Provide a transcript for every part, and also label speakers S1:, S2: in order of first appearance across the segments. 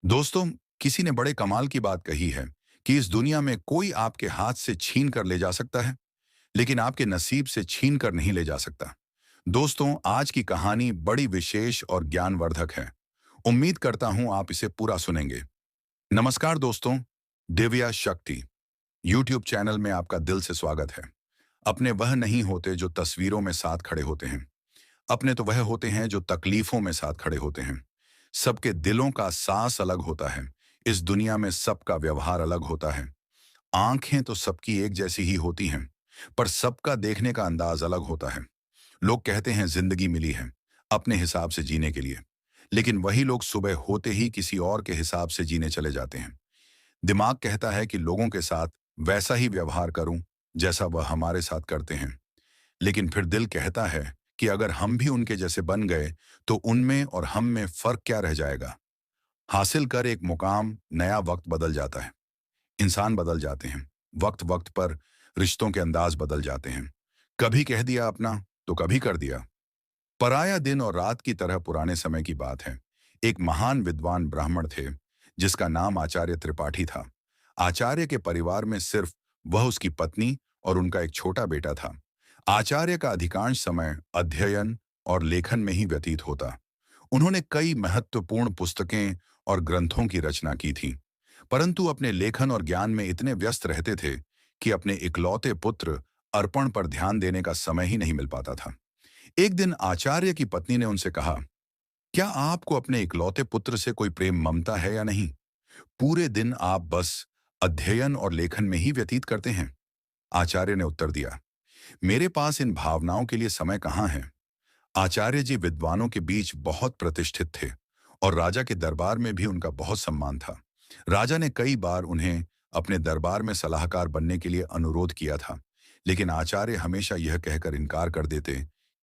S1: दोस्तों, किसी ने बड़े कमाल की बात कही है कि इस दुनिया में कोई आपके हाथ से छीन कर ले जा सकता है, लेकिन आपके नसीब से छीन कर नहीं ले जा सकता। दोस्तों, आज की कहानी बड़ी विशेष और ज्ञानवर्धक है। उम्मीद करता हूं आप इसे पूरा सुनेंगे। नमस्कार दोस्तों, दिव्या शक्ति यूट्यूब चैनल में आपका दिल से स्वागत है। अपने वह नहीं होते जो तस्वीरों में साथ खड़े होते हैं। अपने तो वह होते हैं जो तकलीफों में साथ खड़े होते हैं। सबके दिलों का सांस अलग होता है। इस दुनिया में सबका व्यवहार अलग होता है। आंखें तो सबकी एक जैसी ही होती हैं, पर सबका देखने का अंदाज अलग होता है। लोग कहते हैं जिंदगी मिली है अपने हिसाब से जीने के लिए, लेकिन वही लोग सुबह होते ही किसी और के हिसाब से जीने चले जाते हैं। दिमाग कहता है कि लोगों के साथ वैसा ही व्यवहार करूं जैसा वह हमारे साथ करते हैं, लेकिन फिर दिल कहता है कि अगर हम भी उनके जैसे बन गए तो उनमें और हम में फर्क क्या रह जाएगा। हासिल कर एक मुकाम नया वक्त बदल जाता है। इंसान बदल जाते हैं। वक्त वक्त पर रिश्तों के अंदाज बदल जाते हैं। कभी कह दिया अपना तो कभी कर दिया पराया। दिन और रात की तरह पुराने समय की बात है। एक महान विद्वान ब्राह्मण थे जिसका नाम आचार्य त्रिपाठी था। आचार्य के परिवार में सिर्फ वह, उसकी पत्नी और उनका एक छोटा बेटा था। आचार्य का अधिकांश समय अध्ययन और लेखन में ही व्यतीत होता। उन्होंने कई महत्वपूर्ण पुस्तकें और ग्रंथों की रचना की थी, परंतु अपने लेखन और ज्ञान में इतने व्यस्त रहते थे कि अपने इकलौते पुत्र अर्पण पर ध्यान देने का समय ही नहीं मिल पाता था। एक दिन आचार्य की पत्नी ने उनसे कहा, क्या आपको अपने इकलौते पुत्र से कोई प्रेम ममता है या नहीं? पूरे दिन आप बस अध्ययन और लेखन में ही व्यतीत करते हैं। आचार्य ने उत्तर दिया, मेरे पास इन भावनाओं के लिए समय कहाँ है। आचार्य जी विद्वानों के बीच बहुत प्रतिष्ठित थे और राजा के दरबार में भी उनका बहुत सम्मान था। राजा ने कई बार उन्हें अपने दरबार में सलाहकार बनने के लिए अनुरोध किया था, लेकिन आचार्य हमेशा यह कहकर इनकार कर देते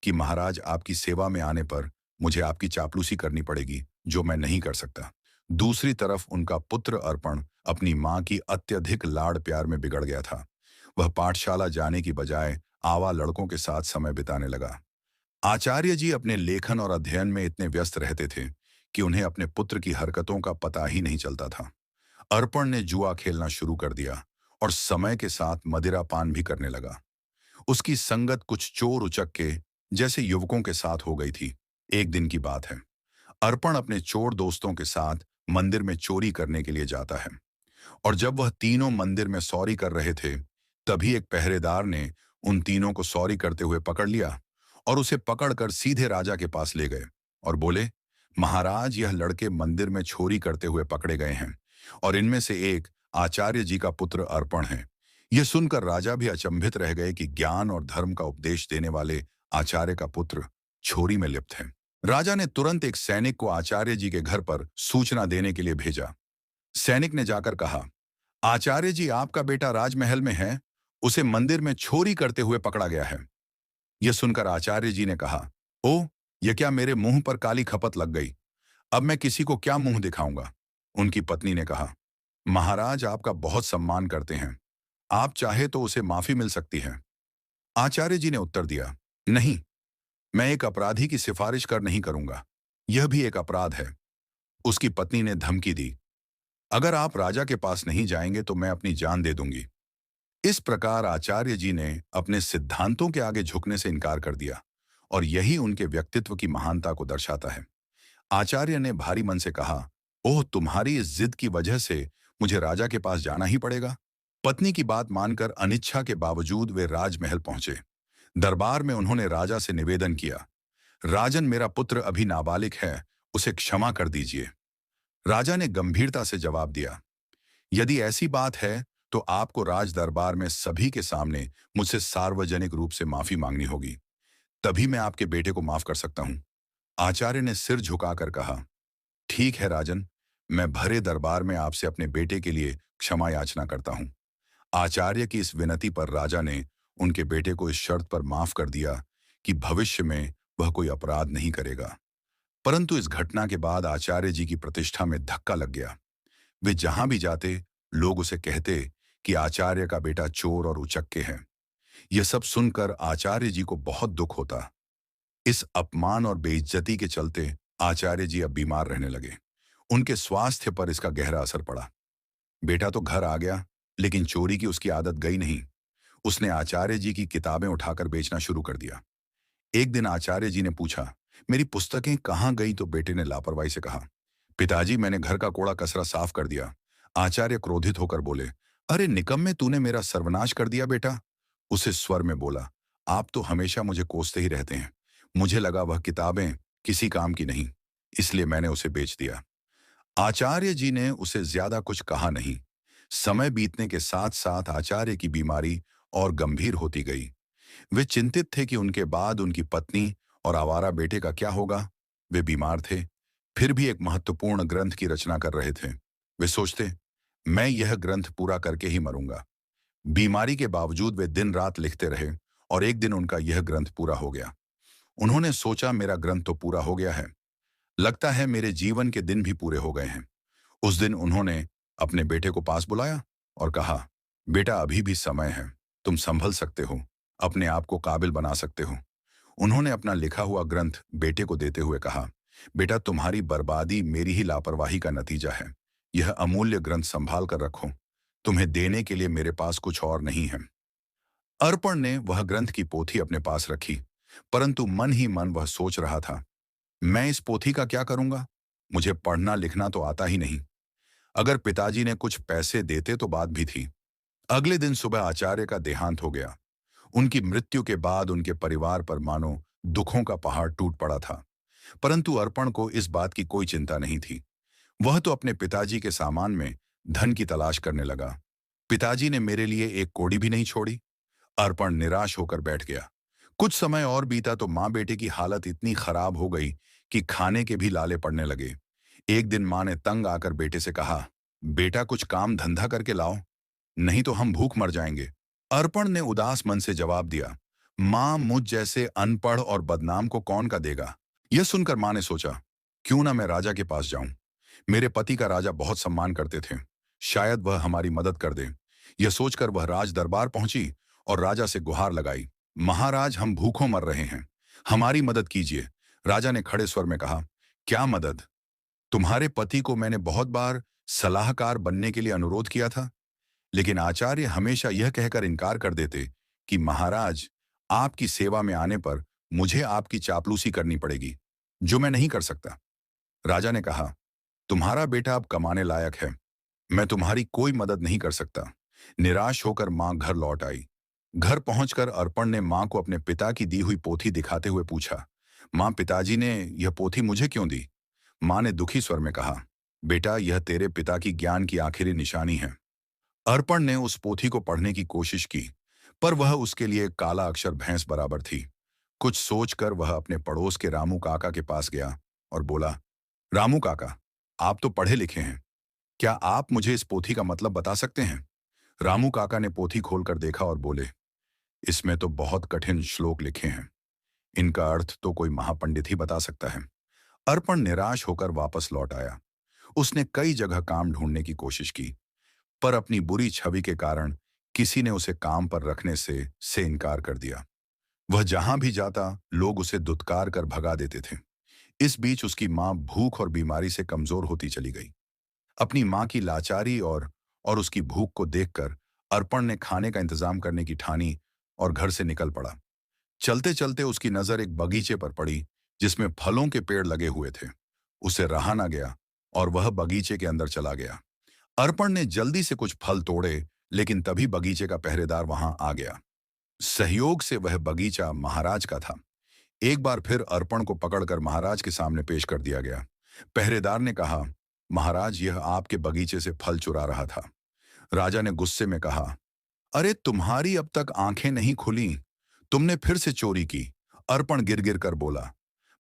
S1: कि महाराज, आपकी सेवा में आने पर मुझे आपकी चापलूसी करनी पड़ेगी, जो मैं नहीं कर सकता। दूसरी तरफ उनका पुत्र अर्पण अपनी मां की अत्यधिक लाड़ प्यार में बिगड़ गया था। वह पाठशाला जाने की बजाय आवा लड़कों के साथ समय बिताने लगा। आचार्य जी अपने लेखन और अध्ययन में इतने व्यस्त रहते थे कि उन्हें अपने पुत्र की हरकतों का पता ही नहीं चलता था। अर्पण ने जुआ खेलना शुरू कर दिया और समय के साथ मदिरा पान भी करने लगा। उसकी संगत कुछ चोर उचक्के जैसे युवकों के साथ हो गई थी। एक दिन की बात है। अर्पण अपने चोर दोस्तों के साथ मंदिर में चोरी करने के लिए जाता है, और जब वह तीनों मंदिर में सौरी कर रहे थे, तभी एक पहरेदार ने उन तीनों को सौरी करते हुए पकड़ लिया और उसे पकड़कर सीधे राजा के पास ले गए और बोले, महाराज, यह लड़के मंदिर में चोरी करते हुए पकड़े गए हैं और इनमें से एक आचार्य जी का पुत्र अर्पण है। यह सुनकर राजा भी अचंभित रह गए कि ज्ञान और धर्म का उपदेश देने वाले आचार्य का पुत्र चोरी में लिप्त है। राजा ने तुरंत एक सैनिक को आचार्य जी के घर पर सूचना देने के लिए भेजा। सैनिक ने जाकर कहा, आचार्य जी, आपका बेटा राजमहल में है, उसे मंदिर में चोरी करते हुए पकड़ा गया है। यह सुनकर आचार्य जी ने कहा, ओह, यह क्या मेरे मुंह पर काली खपत लग गई। अब मैं किसी को क्या मुंह दिखाऊंगा। उनकी पत्नी ने कहा, महाराज आपका बहुत सम्मान करते हैं, आप चाहे तो उसे माफी मिल सकती है। आचार्य जी ने उत्तर दिया, नहीं, मैं एक अपराधी की सिफारिश कर नहीं करूंगा, यह भी एक अपराध है। उसकी पत्नी ने धमकी दी, अगर आप राजा के पास नहीं जाएंगे तो मैं अपनी जान दे दूंगी। इस प्रकार आचार्य जी ने अपने सिद्धांतों के आगे झुकने से इनकार कर दिया, और यही उनके व्यक्तित्व की महानता को दर्शाता है। आचार्य ने भारी मन से कहा, ओह, तुम्हारी इस जिद की वजह से मुझे राजा के पास जाना ही पड़ेगा। पत्नी की बात मानकर अनिच्छा के बावजूद वे राजमहल पहुंचे। दरबार में उन्होंने राजा से निवेदन किया, राजन, मेरा पुत्र अभी नाबालिग है, उसे क्षमा कर दीजिए। राजा ने गंभीरता से जवाब दिया, यदि ऐसी बात है तो आपको राज दरबार में सभी के सामने मुझसे सार्वजनिक रूप से माफी मांगनी होगी, तभी मैं आपके बेटे को माफ कर सकता हूं। आचार्य ने सिर झुकाकर कहा, ठीक है राजन, मैं भरे दरबार में आपसे अपने बेटे के लिए क्षमा याचना करता हूं। आचार्य की इस विनती पर राजा ने उनके बेटे को इस शर्त पर माफ कर दिया कि भविष्य में वह कोई अपराध नहीं करेगा। परंतु इस घटना के बाद आचार्य जी की प्रतिष्ठा में धक्का लग गया। वे जहां भी जाते, लोग उसे कहते कि आचार्य का बेटा चोर और उचक्के है। यह सब सुनकर आचार्य जी को बहुत दुख होता। इस अपमान और बेइज्जती के चलते आचार्य जी अब बीमार रहने लगे। उनके स्वास्थ्य पर इसका गहरा असर पड़ा। बेटा तो घर आ गया, लेकिन चोरी की उसकी आदत गई नहीं। उसने आचार्य जी की किताबें उठाकर बेचना शुरू कर दिया। एक दिन आचार्य जी ने पूछा, मेरी पुस्तकें कहाँ गई? तो बेटे ने लापरवाही से कहा, पिताजी मैंने घर का कूड़ा कचरा साफ कर दिया। आचार्य क्रोधित होकर बोले, अरे निकम्मे, तूने मेरा सर्वनाश कर दिया बेटा। उसे स्वर में बोला, आप तो हमेशा मुझे कोसते ही रहते हैं। मुझे लगा वह किताबें किसी काम की नहीं, इसलिए मैंने उसे बेच दिया। आचार्य जी ने उसे ज्यादा कुछ कहा नहीं। समय बीतने के साथ साथ आचार्य की बीमारी और गंभीर होती गई। वे चिंतित थे कि उनके बाद उनकी पत्नी और आवारा बेटे का क्या होगा। वे बीमार थे, फिर भी एक महत्वपूर्ण ग्रंथ की रचना कर रहे थे। वे सोचते, मैं यह ग्रंथ पूरा करके ही मरूंगा। बीमारी के बावजूद वे दिन रात लिखते रहे और एक दिन उनका यह ग्रंथ पूरा हो गया। उन्होंने सोचा, मेरा ग्रंथ तो पूरा हो गया है, लगता है मेरे जीवन के दिन भी पूरे हो गए हैं। उस दिन उन्होंने अपने बेटे को पास बुलाया और कहा, बेटा अभी भी समय है, तुम संभल सकते हो, अपने आप को काबिल बना सकते हो। उन्होंने अपना लिखा हुआ ग्रंथ बेटे को देते हुए कहा, बेटा तुम्हारी बर्बादी मेरी ही लापरवाही का नतीजा है। यह अमूल्य ग्रंथ संभाल कर रखो, तुम्हें देने के लिए मेरे पास कुछ और नहीं है। अर्पण ने वह ग्रंथ की पोथी अपने पास रखी, परंतु मन ही मन वह सोच रहा था, मैं इस पोथी का क्या करूंगा? मुझे पढ़ना लिखना तो आता ही नहीं। अगर पिताजी ने कुछ पैसे देते तो बात भी थी। अगले दिन सुबह आचार्य का देहांत हो गया। उनकी मृत्यु के बाद उनके परिवार पर मानो दुखों का पहाड़ टूट पड़ा था। परंतु अर्पण को इस बात की कोई चिंता नहीं थी। वह तो अपने पिताजी के सामान में धन की तलाश करने लगा। पिताजी ने मेरे लिए एक कौड़ी भी नहीं छोड़ी। अर्पण निराश होकर बैठ गया। कुछ समय और बीता तो माँ बेटे की हालत इतनी खराब हो गई कि खाने के भी लाले पड़ने लगे। एक दिन माँ ने तंग आकर बेटे से कहा, बेटा कुछ काम धंधा करके लाओ, नहीं तो हम भूख मर जाएंगे। अर्पण ने उदास मन से जवाब दिया, माँ मुझ जैसे अनपढ़ और बदनाम को कौन का देगा? यह सुनकर माँ ने सोचा, क्यों ना मैं राजा के पास जाऊं। मेरे पति का राजा बहुत सम्मान करते थे, शायद वह हमारी मदद कर दे। यह सोचकर वह राज दरबार पहुंची और राजा से गुहार लगाई, महाराज हम भूखों मर रहे हैं, हमारी मदद कीजिए। राजा ने खड़े स्वर में कहा, क्या मदद? तुम्हारे पति को मैंने बहुत बार सलाहकार बनने के लिए अनुरोध किया था, लेकिन आचार्य हमेशा यह कहकर इनकार कर देते कि महाराज आपकी सेवा में आने पर मुझे आपकी चापलूसी करनी पड़ेगी, जो मैं नहीं कर सकता। राजा ने कहा, तुम्हारा बेटा अब कमाने लायक है, मैं तुम्हारी कोई मदद नहीं कर सकता। निराश होकर मां घर लौट आई। घर पहुंचकर अर्पण ने मां को अपने पिता की दी हुई पोथी दिखाते हुए पूछा, मां पिताजी ने यह पोथी मुझे क्यों दी? मां ने दुखी स्वर में कहा, बेटा यह तेरे पिता की ज्ञान की आखिरी निशानी है। अर्पण ने उस पोथी को पढ़ने की कोशिश की, पर वह उसके लिए काला अक्षर भैंस बराबर थी। कुछ सोचकर वह अपने पड़ोस के रामू काका के पास गया और बोला, रामू काका, आप तो पढ़े लिखे हैं, क्या आप मुझे इस पोथी का मतलब बता सकते हैं? रामू काका ने पोथी खोलकर देखा और बोले, इसमें तो बहुत कठिन श्लोक लिखे हैं, इनका अर्थ तो कोई महापंडित ही बता सकता है। अर्पण निराश होकर वापस लौट आया। उसने कई जगह काम ढूंढने की कोशिश की, पर अपनी बुरी छवि के कारण किसी ने उसे काम पर रखने से इनकार कर दिया। वह जहां भी जाता लोग उसे दुत्कार कर भगा देते थे। इस बीच उसकी मां भूख और बीमारी से कमजोर होती चली गई। अपनी मां की लाचारी और उसकी भूख को देखकर अर्पण ने खाने का इंतजाम करने की ठानी और घर से निकल पड़ा। चलते चलते उसकी नजर एक बगीचे पर पड़ी जिसमें फलों के पेड़ लगे हुए थे। उसे रहा ना गया और वह बगीचे के अंदर चला गया। अर्पण ने जल्दी से कुछ फल तोड़े, लेकिन तभी बगीचे का पहरेदार वहां आ गया। सहयोग से वह बगीचा महाराज का था। एक बार फिर अर्पण को पकड़कर महाराज के सामने पेश कर दिया गया। पहरेदार ने कहा, महाराज यह आपके बगीचे से फल चुरा रहा था। राजा ने गुस्से में कहा, अरे तुम्हारी अब तक आंखें नहीं खुली, तुमने फिर से चोरी की। अर्पण गिर गिर कर बोला,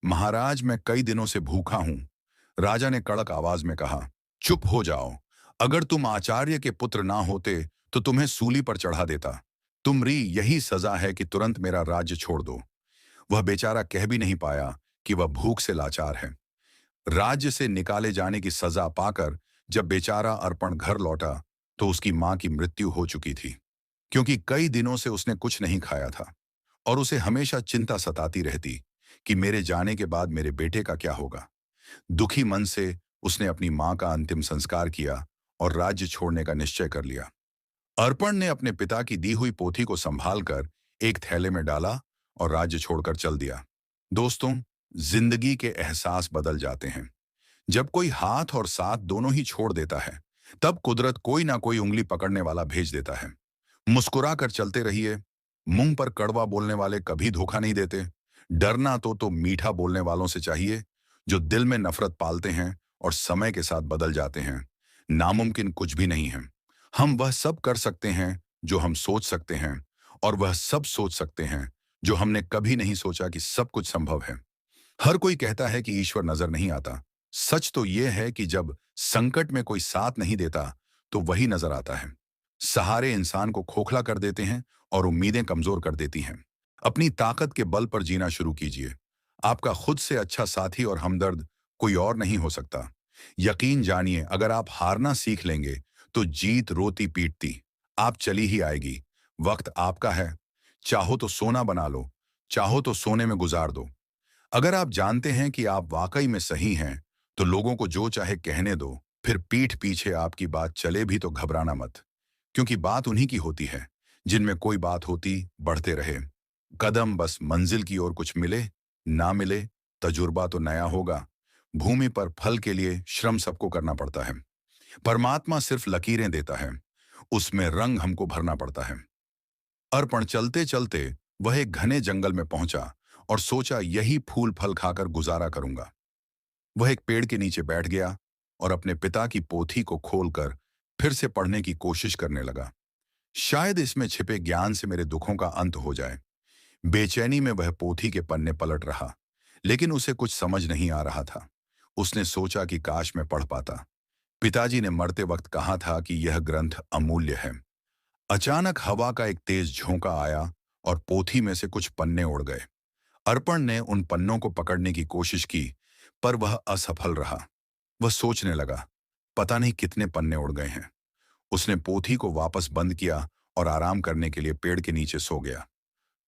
S1: महाराज मैं कई दिनों से भूखा हूं। राजा ने कड़क आवाज में कहा, चुप हो जाओ, अगर तुम आचार्य के पुत्र ना होते तो तुम्हें सूली पर चढ़ा देता। तुम्हारी यही सजा है कि तुरंत मेरा राज्य छोड़ दो। वह बेचारा कह भी नहीं पाया कि वह भूख से लाचार है। राज्य से निकाले जाने की सजा पाकर जब बेचारा अर्पण घर लौटा तो उसकी मां की मृत्यु हो चुकी थी, क्योंकि कई दिनों से उसने कुछ नहीं खाया था और उसे हमेशा चिंता सताती रहती कि मेरे जाने के बाद मेरे बेटे का क्या होगा। दुखी मन से उसने अपनी मां का अंतिम संस्कार किया और राज्य छोड़ने का निश्चय कर लिया। अर्पण ने अपने पिता की दी हुई पोथी को संभालकर एक थैले में डाला और राज्य छोड़कर चल दिया। दोस्तों, जिंदगी के एहसास बदल जाते हैं। जब कोई हाथ और साथ दोनों ही छोड़ देता है, तब कुदरत कोई ना कोई उंगली पकड़ने वाला भेज देता है। मुस्कुरा कर चलते रहिए। मुंह पर कड़वा बोलने वाले कभी धोखा नहीं देते। डरना तो मीठा बोलने वालों से चाहिए, जो दिल में नफरत पालते हैं और समय के साथ बदल जाते हैं। नामुमकिन कुछ भी नहीं है। हम वह सब कर सकते हैं जो हम सोच सकते हैं, और वह सब सोच सकते हैं जो हमने कभी नहीं सोचा कि सब कुछ संभव है। हर कोई कहता है कि ईश्वर नजर नहीं आता। सच तो यह है कि जब संकट में कोई साथ नहीं देता, तो वही नजर आता है। सहारे इंसान को खोखला कर देते हैं और उम्मीदें कमजोर कर देती हैं। अपनी ताकत के बल पर जीना शुरू कीजिए। आपका खुद से अच्छा साथी और हमदर्द कोई और नहीं हो सकता। यकीन जानिए, अगर आप हारना सीख लेंगे, तो जीत रोती पीटती आप चली ही आएगी। वक्त आपका है। चाहो तो सोना बना लो, चाहो तो सोने में गुजार दो। अगर आप जानते हैं कि आप वाकई में सही हैं, तो लोगों को जो चाहे कहने दो। फिर पीठ पीछे आपकी बात चले भी तो घबराना मत, क्योंकि बात उन्हीं की होती है जिनमें कोई बात होती बढ़ते रहे। कदम बस मंजिल की ओर, कुछ मिले ना मिले, तजुर्बा तो नया होगा। भूमि पर फल के लिए श्रम सबको करना पड़ता है। परमात्मा सिर्फ लकीरें देता है, उसमें रंग हमको भरना पड़ता है। अर्पण चलते चलते वह एक घने जंगल में पहुंचा और सोचा, यही फूल फल खाकर गुजारा करूंगा। वह एक पेड़ के नीचे बैठ गया और अपने पिता की पोथी को खोलकर फिर से पढ़ने की कोशिश करने लगा। शायद इसमें छिपे ज्ञान से मेरे दुखों का अंत हो जाए। बेचैनी में वह पोथी के पन्ने पलट रहा, लेकिन उसे कुछ समझ नहीं आ रहा था। उसने सोचा कि काश मैं पढ़ पाता। पिताजी ने मरते वक्त कहा था कि यह ग्रंथ अमूल्य है। अचानक हवा का एक तेज झोंका आया और पोथी में से कुछ पन्ने उड़ गए। अर्पण ने उन पन्नों को पकड़ने की कोशिश की, पर वह असफल रहा। वह सोचने लगा, पता नहीं कितने पन्ने उड़ गए हैं। उसने पोथी को वापस बंद किया और आराम करने के लिए पेड़ के नीचे सो गया।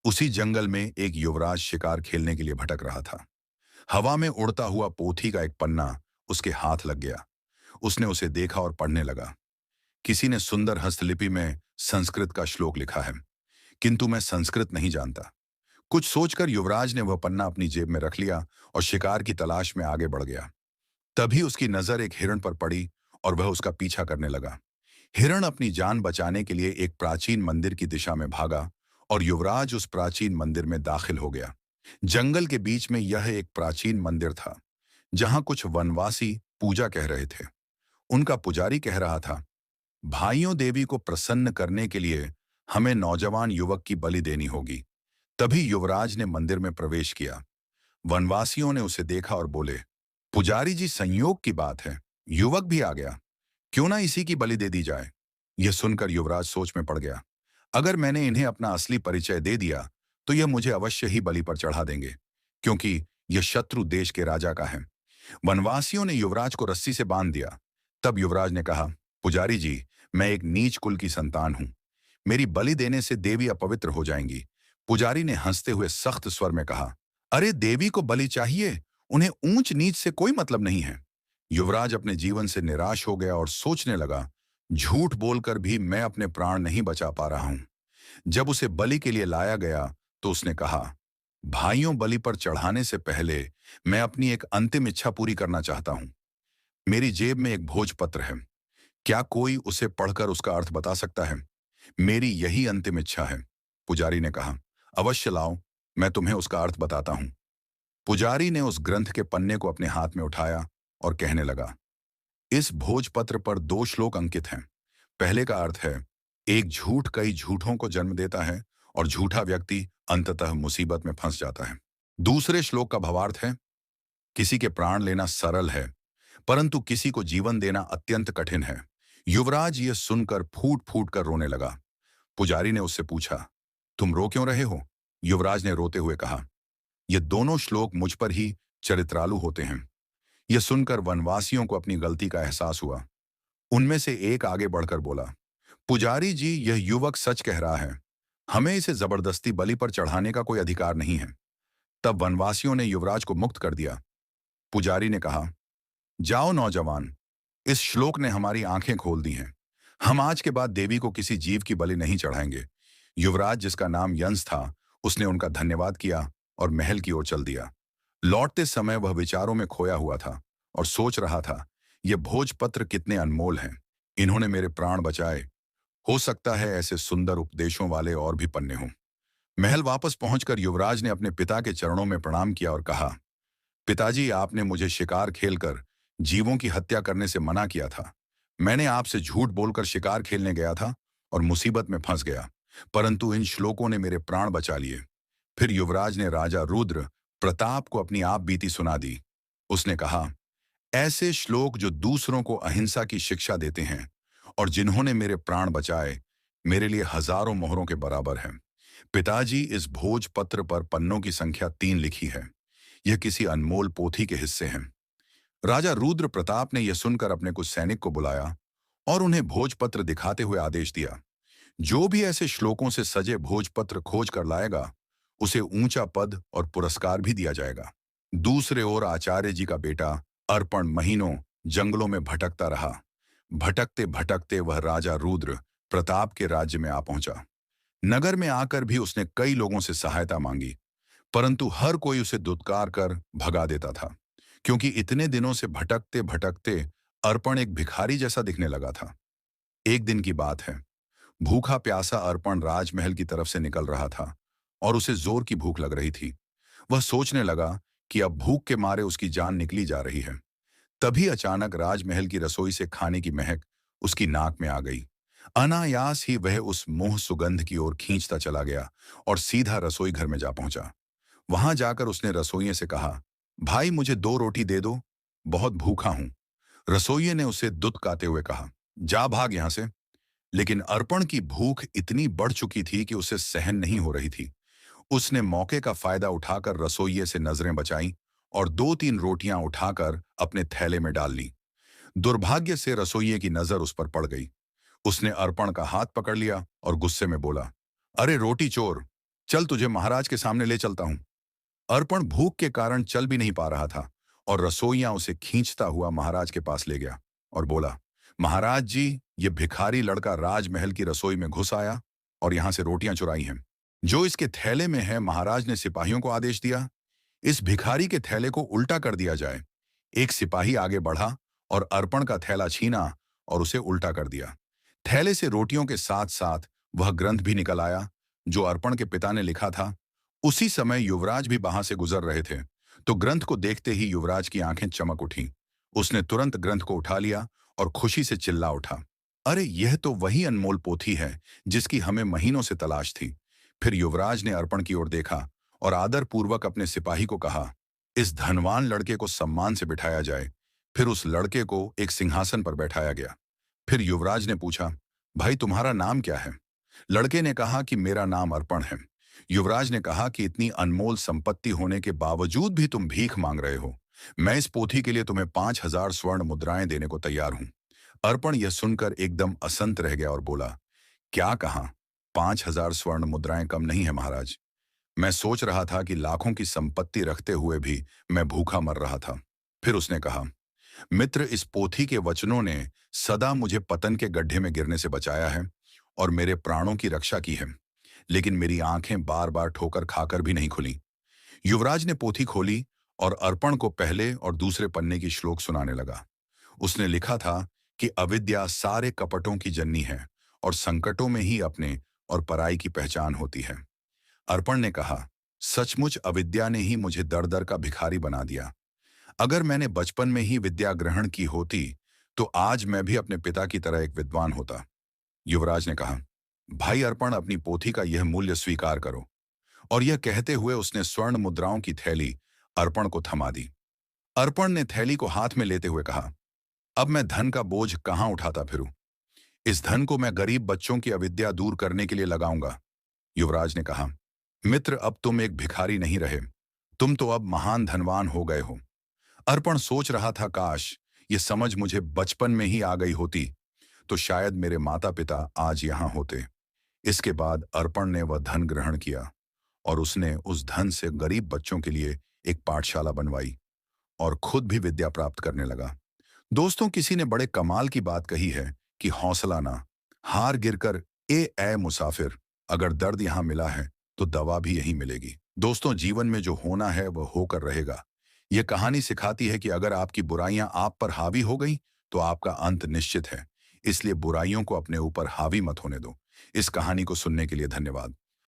S1: उसी जंगल में एक युवराज शिकार खेलने के लिए भटक रहा था। हवा में उड़ता हुआ पोथी का एक पन्ना उसके हाथ लग गया। उसने उसे देखा और पढ़ने लगा। किसी ने सुंदर हस्तलिपि में संस्कृत का श्लोक लिखा है, किंतु मैं संस्कृत नहीं जानता। कुछ सोचकर युवराज ने वह पन्ना अपनी जेब में रख लिया और शिकार की तलाश में आगे बढ़ गया। तभी उसकी नजर एक हिरण पर पड़ी और वह उसका पीछा करने लगा। हिरण अपनी जान बचाने के लिए एक प्राचीन मंदिर की दिशा में भागा और युवराज उस प्राचीन मंदिर में दाखिल हो गया। जंगल के बीच में यह एक प्राचीन मंदिर था, जहां कुछ वनवासी पूजा कह रहे थे। उनका पुजारी कह रहा था, भाइयों, देवी को प्रसन्न करने के लिए हमें नौजवान युवक की बलि देनी होगी। तभी युवराज ने मंदिर में प्रवेश किया। वनवासियों ने उसे देखा और बोले, पुजारी जी, संयोग की बात है, युवक भी आ गया। क्यों ना इसी की बलि दे दी जाए। यह सुनकर युवराज सोच में पड़ गया। अगर मैंने इन्हें अपना असली परिचय दे दिया, तो यह मुझे अवश्य ही बलि पर चढ़ा देंगे, क्योंकि यह शत्रु देश के राजा का है। वनवासियों ने युवराज को रस्सी से बांध दिया। तब युवराज ने कहा, पुजारी जी, मैं एक नीच कुल की संतान हूं। मेरी बलि देने से देवी अपवित्र हो जाएंगी। पुजारी ने हंसते हुए सख्त स्वर में कहा, अरे, देवी को बलि चाहिए, उन्हें ऊंच नीच से कोई मतलब नहीं है। युवराज अपने जीवन से निराश हो गया और सोचने लगा, झूठ बोलकर भी मैं अपने प्राण नहीं बचा पा रहा हूं। जब उसे बलि के लिए लाया गया, तो उसने कहा, भाइयों, बलि पर चढ़ाने से पहले मैं अपनी एक अंतिम इच्छा पूरी करना चाहता हूं। मेरी जेब में एक भोजपत्र है। क्या कोई उसे पढ़कर उसका अर्थ बता सकता है? मेरी यही अंतिम इच्छा है। पुजारी ने कहा, अवश्य लाओ, मैं तुम्हें उसका अर्थ बताता हूं। पुजारी ने उस ग्रंथ के पन्ने को अपने हाथ में उठाया और कहने लगा, इस भोजपत्र पर 2 श्लोक अंकित हैं। पहले का अर्थ है, एक झूठ कई झूठों को जन्म देता है और झूठा व्यक्ति अंततः मुसीबत में फंस जाता है। दूसरे श्लोक का भावार्थ है, किसी के प्राण लेना सरल है, परंतु किसी को जीवन देना अत्यंत कठिन है। युवराज यह सुनकर फूट फूट कर रोने लगा। पुजारी ने उससे पूछा, तुम रो क्यों रहे हो? युवराज ने रोते हुए कहा, ये दोनों श्लोक मुझ पर ही चरित्रालु होते हैं। यह सुनकर वनवासियों को अपनी गलती का एहसास हुआ। उनमें से एक आगे बढ़कर बोला, पुजारी जी, यह युवक सच कह रहा है। हमें इसे जबरदस्ती बलि पर चढ़ाने का कोई अधिकार नहीं है। तब वनवासियों ने युवराज को मुक्त कर दिया। पुजारी ने कहा, जाओ नौजवान, इस श्लोक ने हमारी आंखें खोल दी हैं। हम आज के बाद देवी को किसी जीव की बलि नहीं चढ़ाएंगे। युवराज, जिसका नाम यंस था, उसने उनका धन्यवाद किया और महल की ओर चल दिया। लौटते समय वह विचारों में खोया हुआ था और सोच रहा था, ये भोजपत्र कितने अनमोल हैं। इन्होंने मेरे प्राण बचाए। हो सकता है ऐसे सुंदर उपदेशों वाले और भी पन्ने हों। महल वापस पहुंचकर युवराज ने अपने पिता के चरणों में प्रणाम किया और कहा, पिताजी, आपने मुझे शिकार खेलकर जीवों की हत्या करने से मना किया था। मैंने आपसे झूठ बोलकर शिकार खेलने गया था और मुसीबत में फंस गया, परंतु इन श्लोकों ने मेरे प्राण बचा लिए। फिर युवराज ने राजा रुद्र प्रताप को अपनी आप बीती सुना दी। उसने कहा, ऐसे श्लोक जो दूसरों को अहिंसा की शिक्षा देते हैं और जिन्होंने मेरे प्राण बचाए, मेरे लिए हजारों मोहरों के बराबर हैं। पिताजी, इस भोजपत्र पर पन्नों की संख्या 3 लिखी है। यह किसी अनमोल पोथी के हिस्से हैं। राजा रुद्र प्रताप ने यह सुनकर अपने कुछ सैनिक को बुलाया और उन्हें भोजपत्र दिखाते हुए आदेश दिया, जो भी ऐसे श्लोकों से सजे भोजपत्र खोज कर लाएगा, उसे ऊंचा पद और पुरस्कार भी दिया जाएगा। दूसरे ओर आचार्य जी का बेटा अर्पण महीनों जंगलों में भटकता रहा। भटकते भटकते वह राजा रुद्र प्रताप के राज्य में आ पहुंचा। नगर में आकर भी उसने कई लोगों से सहायता मांगी, परंतु हर कोई उसे दुत्कार कर भगा देता था, क्योंकि इतने दिनों से भटकते भटकते अर्पण एक भिखारी जैसा दिखने लगा था। एक दिन की बात है, भूखा प्यासा अर्पण राजमहल की तरफ से निकल रहा था और उसे जोर की भूख लग रही थी। वह सोचने लगा कि अब भूख के मारे उसकी जान निकली जा रही है। तभी अचानक राजमहल की रसोई से खाने की महक उसकी नाक में आ गई। अनायास ही वह उस मोह सुगंध की ओर खींचता चला गया और सीधा रसोई घर में जा पहुंचा। वहां जाकर उसने रसोइये से कहा, भाई, मुझे 2 रोटी दे दो, बहुत भूखा हूं। रसोइये ने उसे दुत्कारते हुए कहा, जा भाग यहां से। लेकिन अर्पण की भूख इतनी बढ़ चुकी थी कि उसे सहन नहीं हो रही थी। उसने मौके का फायदा उठाकर रसोइये से नजरें बचाईं और 2-3 रोटियां उठाकर अपने थैले में डाल ली। दुर्भाग्य से रसोइये की नजर उस पर पड़ गई। उसने अर्पण का हाथ पकड़ लिया और गुस्से में बोला, अरे रोटी चोर, चल तुझे महाराज के सामने ले चलता हूं। अर्पण भूख के कारण चल भी नहीं पा रहा था और रसोइया उसे खींचता हुआ महाराज के पास ले गया और बोला, महाराज जी, ये भिखारी लड़का राजमहल की रसोई में घुस आया और यहां से रोटियां चुराई हैं। जो इसके थैले में है, महाराज ने सिपाहियों को आदेश दिया, इस भिखारी के थैले को उल्टा कर दिया जाए। एक सिपाही आगे बढ़ा और अर्पण का थैला छीना और उसे उल्टा कर दिया। थैले से रोटियों के साथ साथ वह ग्रंथ भी निकल आया जो अर्पण के पिता ने लिखा था। उसी समय युवराज भी वहां से गुजर रहे थे, तो ग्रंथ को देखते ही युवराज की आंखें चमक उठीं। उसने तुरंत ग्रंथ को उठा लिया और खुशी से चिल्ला उठा, अरे यह तो वही अनमोल पोथी है जिसकी हमें महीनों से तलाश थी। फिर युवराज ने अर्पण की ओर देखा और आदरपूर्वक अपने सिपाही को कहा, इस धनवान लड़के को सम्मान से बिठाया जाए। फिर उस लड़के को एक सिंहासन पर बैठाया गया। फिर युवराज ने पूछा, भाई, तुम्हारा नाम क्या है? लड़के ने कहा कि मेरा नाम अर्पण है। युवराज ने कहा कि इतनी अनमोल संपत्ति होने के बावजूद भी तुम भीख मांग रहे हो। मैं इस पोथी के लिए तुम्हें 5,000 स्वर्ण मुद्राएं देने को तैयार हूं। अर्पण यह सुनकर एकदम असंत रह गया और बोला, क्या कहा? 5,000 स्वर्ण मुद्राएं कम नहीं है महाराज। मैं सोच रहा था कि लाखों की संपत्ति रखते हुए भी मैं भूखा मर रहा था। फिर उसने कहा, मित्र, इस पोथी के वचनों ने सदा मुझे पतन के गड्ढे में गिरने से बचाया है और मेरे प्राणों की रक्षा की है, लेकिन मेरी आंखें बार बार ठोकर खाकर भी नहीं खुली। युवराज ने पोथी खोली और अर्पण को पहले और दूसरे पन्ने की श्लोक सुनाने लगा। उसने लिखा था कि अविद्या सारे कपटों की जननी है और संकटों में ही अपने और पराई की पहचान होती है। अर्पण ने कहा, सचमुच अविद्या ने ही मुझे दर दर का भिखारी बना दिया। अगर मैंने बचपन में ही विद्या ग्रहण की होती तो आज मैं भी अपने पिता की तरह एक विद्वान होता। युवराज ने कहा, भाई अर्पण, अपनी पोथी का यह मूल्य स्वीकार करो। और यह कहते हुए उसने स्वर्ण मुद्राओं की थैली अर्पण को थमा दी। अर्पण ने थैली को हाथ में लेते हुए कहा, अब मैं धन का बोझ कहां उठाता फिरूं? इस धन को मैं गरीब बच्चों की अविद्या दूर करने के लिए लगाऊंगा। युवराज ने कहा, मित्र, अब तुम एक भिखारी नहीं रहे, तुम तो अब महान धनवान हो गए हो। अर्पण सोच रहा था, काश ये समझ मुझे बचपन में ही आ गई होती तो शायद मेरे माता पिता आज यहाँ होते। इसके बाद अर्पण ने वह धन ग्रहण किया और उसने उस धन से गरीब बच्चों के लिए एक पाठशाला बनवाई और खुद भी विद्या प्राप्त करने लगा। दोस्तों, किसी ने बड़े कमाल की बात कही है कि हौसला ना, हार गिरकर ए मुसाफिर, अगर दर्द यहां मिला है तो दवा भी यहीं मिलेगी। दोस्तों, जीवन में जो होना है वह होकर रहेगा। यह कहानी सिखाती है कि अगर आपकी बुराइयां आप पर हावी हो गई तो आपका अंत निश्चित है। इसलिए बुराइयों को अपने ऊपर हावी मत होने दो। इस कहानी को सुनने के लिए धन्यवाद।